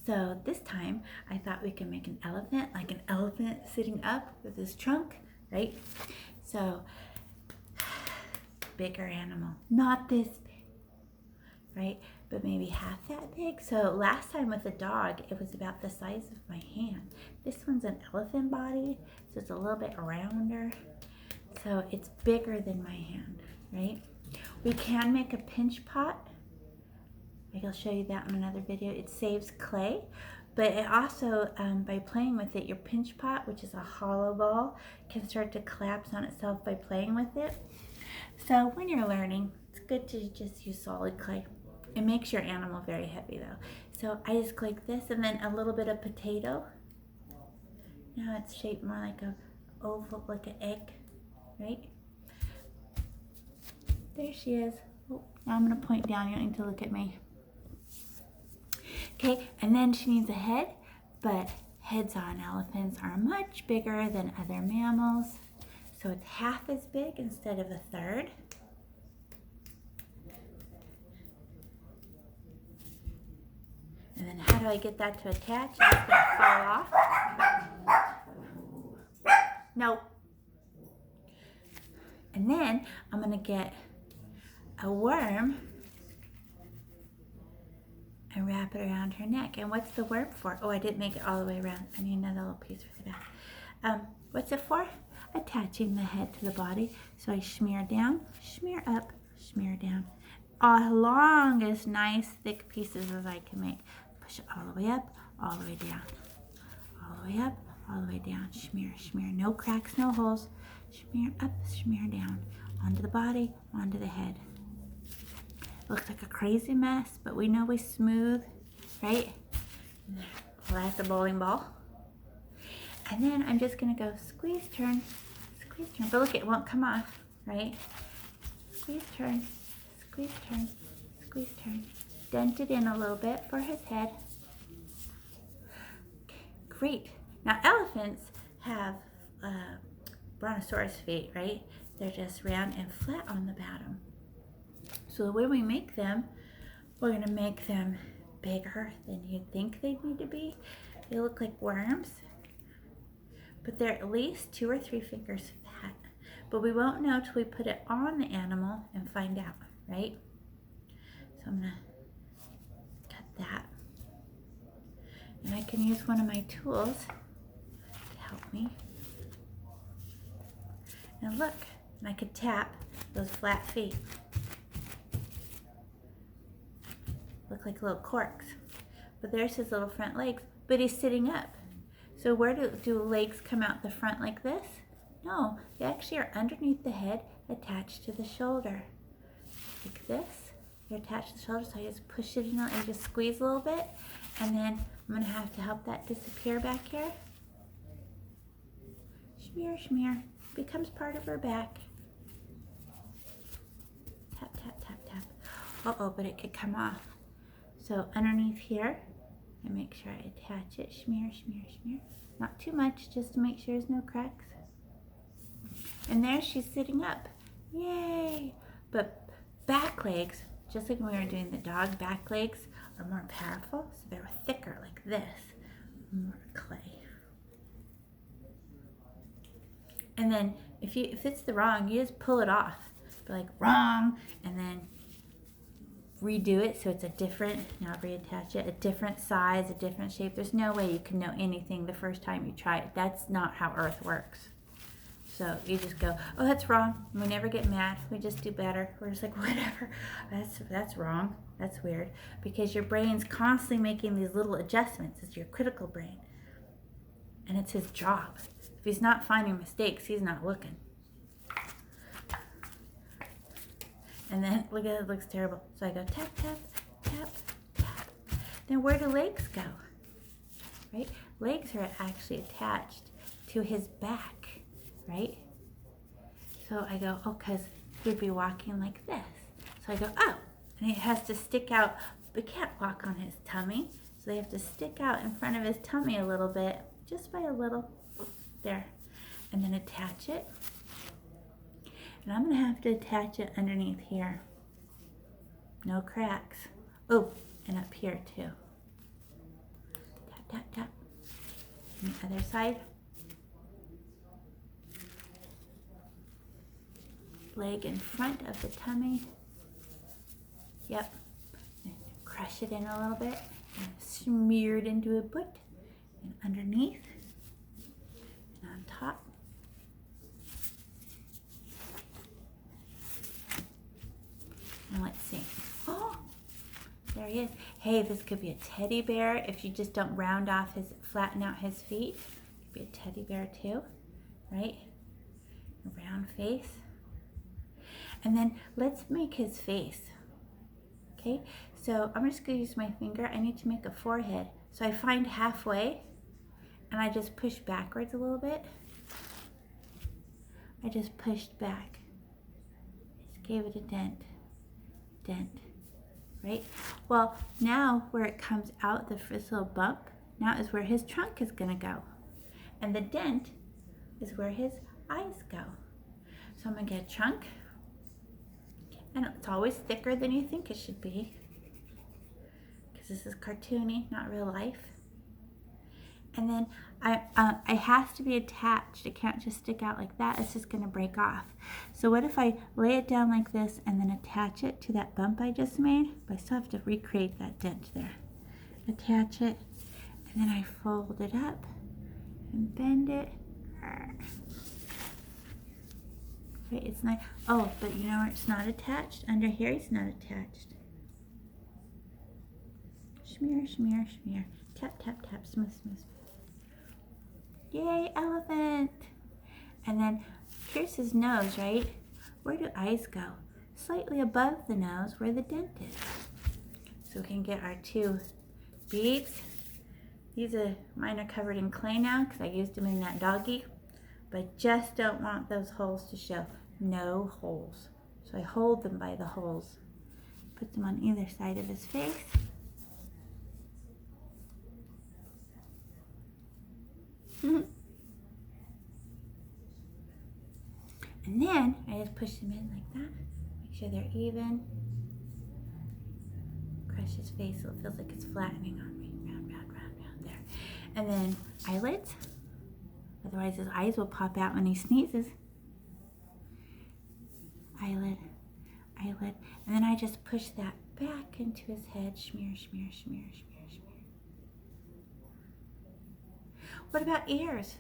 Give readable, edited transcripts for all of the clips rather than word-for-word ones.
So this time I thought we could make an elephant, like an elephant sitting up with his trunk, right? So bigger animal, not this big, right? But maybe half that big. So last time with the dog, it was about the size of my hand. This one's an elephant body, so it's a little bit rounder. So it's bigger than my hand, right? We can make a pinch pot. I'll show you that in another video. It saves clay, but it also, by playing with it, your pinch pot, which is a hollow ball, can start to collapse on itself by playing with it. So when you're learning, it's good to just use solid clay. It makes your animal very heavy though. So I just click this and then a little bit of potato. Now it's shaped more like a oval, like an egg, right? There she is. Oh, now I'm gonna point down, you don't need to look at me. Okay, and then she needs a head, but heads on elephants are much bigger than other mammals. So it's half as big instead of a third. And then how do I get that to attach? It's gonna fall off. Nope. And then I'm gonna get a worm and wrap it around her neck. And what's the worm for? Oh, I didn't make it all the way around. I need another little piece for the back. What's it for? Attaching the head to the body. So I smear down, smear up, smear down. As long as nice thick pieces as I can make. Push it all the way up, all the way down. All the way up, all the way down. Smear, smear. No cracks, no holes. Smear up, smear down. Onto the body, onto the head. Looks like a crazy mess, but we know we smooth, right? Well, that's a bowling ball. And then I'm just gonna go squeeze, turn, squeeze, turn. But look, it won't come off, right? Squeeze, turn, squeeze, turn, squeeze, turn. Dent it in a little bit for his head. Okay, great. Now elephants have Brontosaurus feet, right? They're just round and flat on the bottom. So the way we make them, we're gonna make them bigger than you'd think they need to be. They look like worms, but they're at least 2 or 3 fingers fat. But we won't know till we put it on the animal and find out, right? So I'm gonna cut that. And I can use one of my tools to help me. And look, and I could tap those flat feet. Look like little corks. But there's his little front legs, but he's sitting up. So where do legs come out the front like this? No, they actually are underneath the head, attached to the shoulder. Like this, they're attached to the shoulder, so I just push it in and just squeeze a little bit, and then I'm gonna have to help that disappear back here. Smear, smear, becomes part of her back. Tap, tap, tap, tap. Uh-oh, but it could come off. So underneath here, I make sure I attach it. Smear, smear, smear. Not too much, just to make sure there's no cracks. And there she's sitting up. Yay! But back legs, just like when we were doing the dog, back legs are more powerful, so they're thicker like this. More clay. And then if it's the wrong, you just pull it off. Be like, wrong, and then redo it so it's a different, now reattach it, a different size, a different shape. There's no way you can know anything the first time you try it. That's not how Earth works. So you just go, oh, that's wrong. And we never get mad. We just do better. We're just like, whatever. That's wrong. That's weird. Because your brain's constantly making these little adjustments. It's your critical brain. And it's his job. If he's not finding mistakes, he's not looking. And then, look at it, it looks terrible. So I go tap, tap, tap, tap. Then where do legs go? Right? Legs are actually attached to his back, right? So I go, oh, because he'd be walking like this. So I go, oh, and it has to stick out. We can't walk on his tummy. So they have to stick out in front of his tummy a little bit, just by a little, there. And then attach it. And I'm going to have to attach it underneath here. No cracks. Oh, and up here too. tap, tap. And the other side. Leg in front of the tummy. Yep. And crush it in a little bit. And smear it into a foot. And underneath. And on top. And let's see. Oh, there he is. Hey, this could be a teddy bear if you just don't flatten out his feet. It could be a teddy bear too, right? A round face. And then let's make his face. Okay, so I'm just gonna use my finger. I need to make a forehead. So I find halfway and I just push backwards a little bit. I just pushed back. Just gave it a dent. Right? Well, now where it comes out, this little bump, now is where his trunk is gonna go. And the dent is where his eyes go. So I'm gonna get a trunk, and it's always thicker than you think it should be, because this is cartoony, not real life. And then it has to be attached. It can't just stick out like that. It's just gonna break off. So what if I lay it down like this and then attach it to that bump I just made? But I still have to recreate that dent there. Attach it, and then I fold it up and bend it. Right, it's not, oh, but you know where it's not attached? Under here, it's not attached. Smear, smear, smear. Tap, tap, tap, smooth, smooth, smooth. Yay, elephant! And then here's his nose, right? Where do eyes go? Slightly above the nose where the dent is. So we can get our two beads. Mine are covered in clay now because I used them in that doggy. But I just don't want those holes to show. No holes. So I hold them by the holes. Put them on either side of his face. And then I just push them in like that. Make sure they're even. Crush his face so it feels like it's flattening on me. Round, round, round, round there. And then eyelids. Otherwise his eyes will pop out when he sneezes. Eyelid, eyelid. And then I just push that back into his head. Smear, smear, smear, smear, smear. What about ears?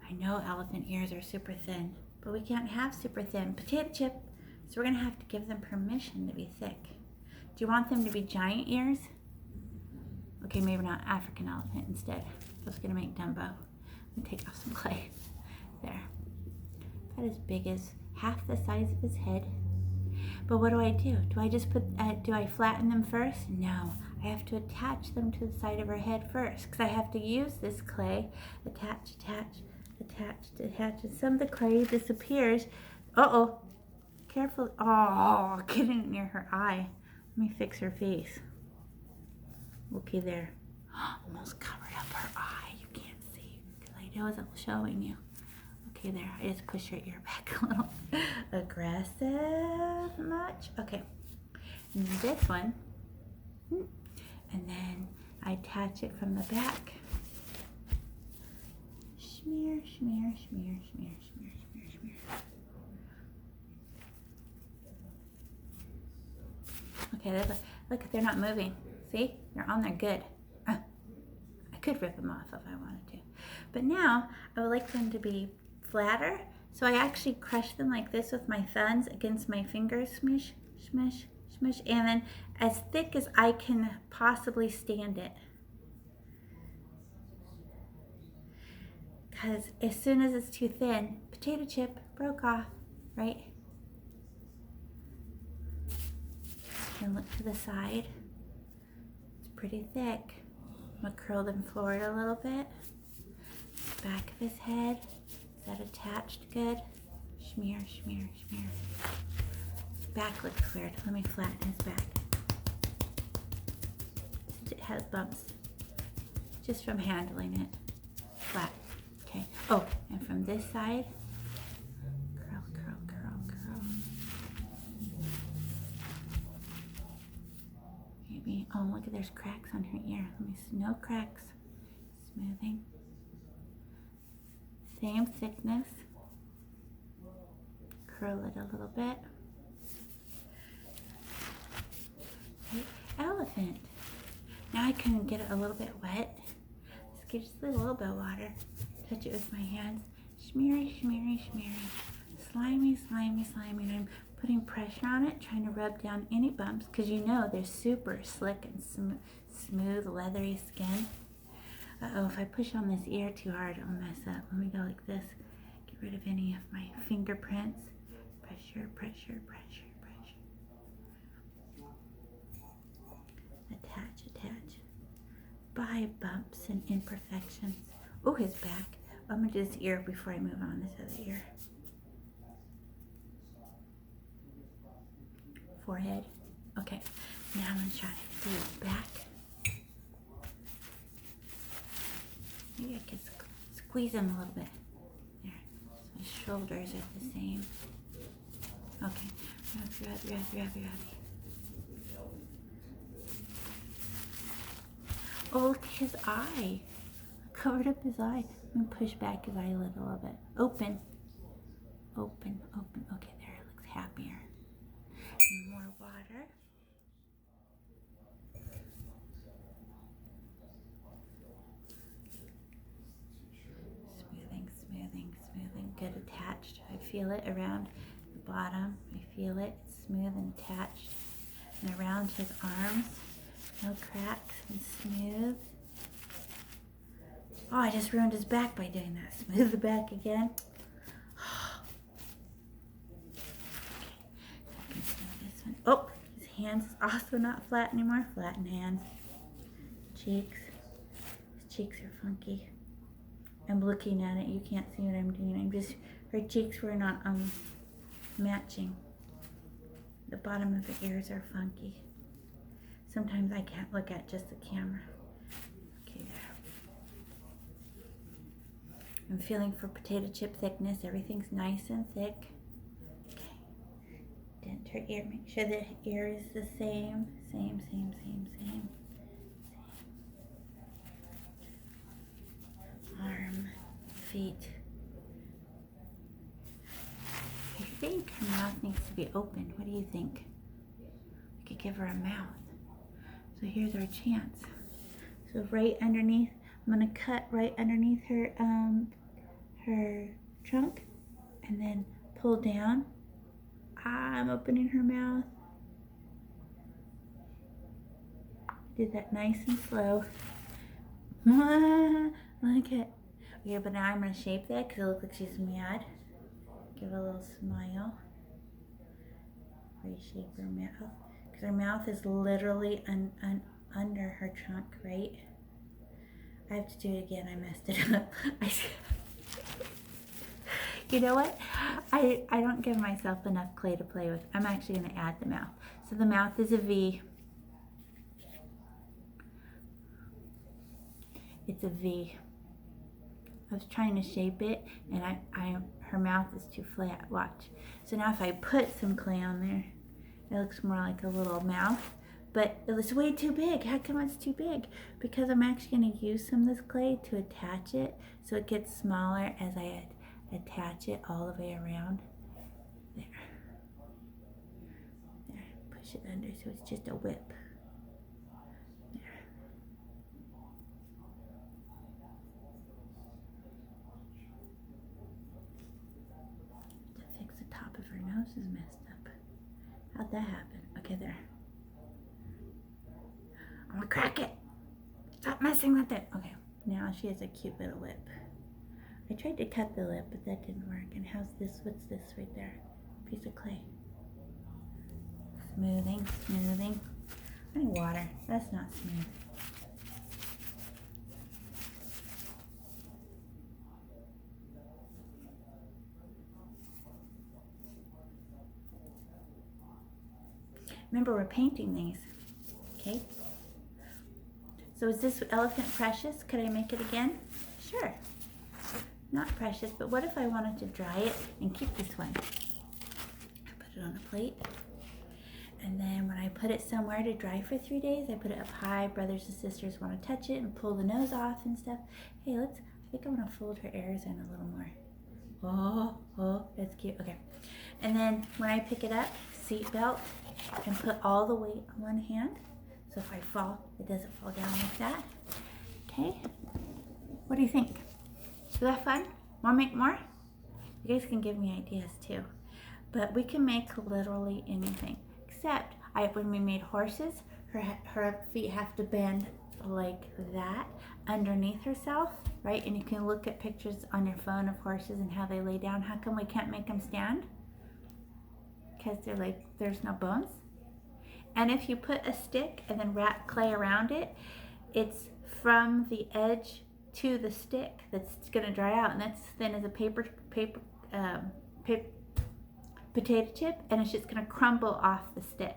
I know elephant ears are super thin, but we can't have super thin. Potato chip. So we're gonna have to give them permission to be thick. Do you want them to be giant ears? Okay, maybe not African elephant instead. I was gonna make Dumbo. Let me take off some clay. There. About as big as half the size of his head. But what do? Do I just do I flatten them first? No, I have to attach them to the side of her head first, because I have to use this clay. Attach, attach, attach, attach, and some of the clay disappears. Uh-oh, careful. Oh, getting near her eye. Let me fix her face. Okay, there. Almost covered up her eye. You can't see, because I wasn't showing you. Okay, there. I just push her ear back a little. Aggressive much? Okay. And this one. And then I attach it from the back. Smear, smear, smear, smear, smear, smear, smear. Okay, look, they're not moving. See? They're on there good. I could rip them off if I wanted to. But now, I would like them to be flatter. So I actually crush them like this with my thumbs against my fingers. Smish, smish, smish. And then as thick as I can possibly stand it. Because as soon as it's too thin, potato chip broke off, right? And look to the side. It's pretty thick. I'm going to curl them forward a little bit. Back of his head. Is that attached good? Smear, smear, smear. His back looks weird. Let me flatten his back. It has bumps. Just from handling it. Flat. Okay. Oh, and from this side, curl, curl, curl, curl. Maybe, oh, look, there's cracks on her ear. Let me see. No cracks. smoothing. Same thickness. Curl it a little bit. Okay, elephant. Now I can get it a little bit wet. Just get just a little bit of water. Touch it with my hands. Smeary, smeary, smeary. Slimy, slimy, slimy. And I'm putting pressure on it, trying to rub down any bumps, because you know they're super slick and smooth, leathery skin. Uh-oh, if I push on this ear too hard, I'll mess up. Let me go like this. Get rid of any of my fingerprints. Pressure, pressure, pressure, pressure. Attach, attach. By bumps and imperfections. Oh, his back. I'm going to do this ear before I move on this other ear. Forehead. Okay, now I'm going to try to do his back. Maybe I could squeeze him a little bit. There. So his shoulders are the same. Okay. Rub, rub, rub, rub, rub. Oh, look at his eye. I covered up his eye. I'm going to push back his eyelid a little bit. Open. Open, open. Okay, there. It looks happier. And more water. Smoothing, smoothing, smoothing. Good attached. I feel it around the bottom. I feel it. It's smooth and attached. And around his arms. No cracks and smooth. Oh, I just ruined his back by doing that. Smooth the back again. Okay, this one. Oh, his hands is also not flat anymore. Flatten hands. Cheeks. His cheeks are funky. I'm looking at it. You can't see what I'm doing. Her cheeks were not matching. The bottom of the ears are funky. Sometimes I can't look at just the camera. Okay, there. I'm feeling for potato chip thickness. Everything's nice and thick. Okay. Dent her ear. Make sure the ear is the same. Same, same, same, same. Arm, feet. I think her mouth needs to be open. What do you think? I could give her a mouth. So here's our chance. So right underneath, I'm gonna cut right underneath her her trunk, and then pull down. I'm opening her mouth. Did that nice and slow. Look at. Okay, but now I'm gonna shape that because it looks like she's mad. Give her a little smile. Reshape her mouth. Because her mouth is literally under her trunk, right? I have to do it again. I messed it up. You know what? I don't give myself enough clay to play with. I'm actually going to add the mouth. So the mouth is a V. It's a V. I was trying to shape it, and her mouth is too flat. Watch. So now if I put some clay on there, it looks more like a little mouth, but it was way too big. How come it's too big? Because I'm actually going to use some of this clay to attach it, so it gets smaller as I attach it all the way around. There. There. Push it under so it's just a whip. There. To fix the top of her nose is messed up. How'd that happen? Okay, there. I'm gonna crack it. Stop messing with it. Okay, now she has a cute little lip. I tried to cut the lip, but that didn't work. And how's this? What's this right there? Piece of clay. Smoothing, smoothing. I need water. That's not smooth. Remember, we're painting these, okay? So is this elephant precious? Could I make it again? Sure. Not precious, but what if I wanted to dry it and keep this one? I put it on a plate, And then when I put it somewhere to dry for 3 days, I put it up high. Brothers and sisters want to touch it and pull the nose off and stuff. Hey, I think I want to fold her ears in a little more. Oh, that's cute. Okay. And then when I pick it up, seat belt, and put all the weight on one hand. So if I fall, it doesn't fall down like that. Okay. What do you think? Is that fun? Want to make more? You guys can give me ideas too. But we can make literally anything. Except when we made horses, her feet have to bend like that underneath herself, right? And you can look at pictures on your phone of horses and how they lay down. How come we can't make them stand? Because they're like, there's no bones. And if you put a stick and then wrap clay around it, it's from the edge to the stick that's going to dry out, and that's thin as a potato chip, and it's just going to crumble off the stick.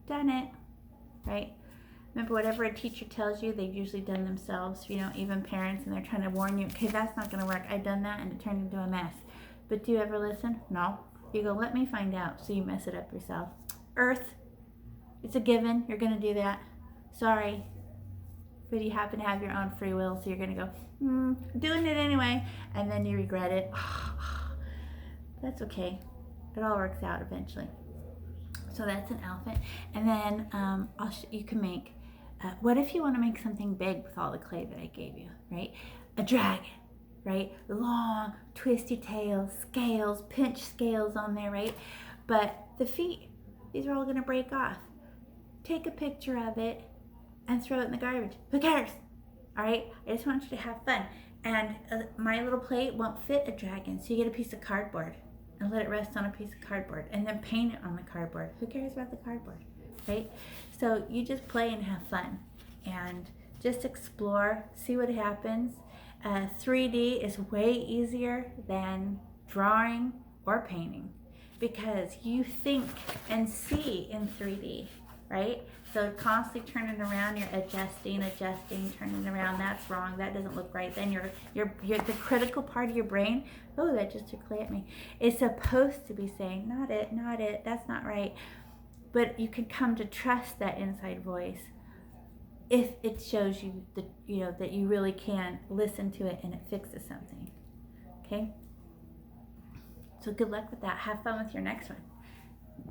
Done it, right? Remember, whatever a teacher tells you, they've usually done themselves, even parents, and they're trying to warn you, okay, that's not going to work. I've done that, and it turned into a mess. But do you ever listen? No. You go, let me find out, so you mess it up yourself. Earth, it's a given. You're going to do that. Sorry. But you happen to have your own free will, so you're going to go, doing it anyway, and then you regret it. That's okay. It all works out eventually. So that's an elephant. And then you can make, what if you want to make something big with all the clay that I gave you, right? A dragon, right? Long, twisty tails, scales, pinch scales on there, right? But the feet, these are all going to break off. Take a picture of it and throw it in the garbage. Who cares? All right? I just want you to have fun. And my little plate won't fit a dragon, so you get a piece of cardboard and let it rest on a piece of cardboard and then paint it on the cardboard. Who cares about the cardboard, right? So you just play and have fun and just explore, see what happens. 3D is way easier than drawing or painting because you think and see in 3D, right? So constantly turning around, you're adjusting, turning around. That's wrong. That doesn't look right. Then you're the critical part of your brain. Oh, that just took clay at me. Is supposed to be saying, not it. That's not right. But you can come to trust that inside voice if it shows you that that you really can listen to it and it fixes something. Okay. So good luck with that. Have fun with your next one.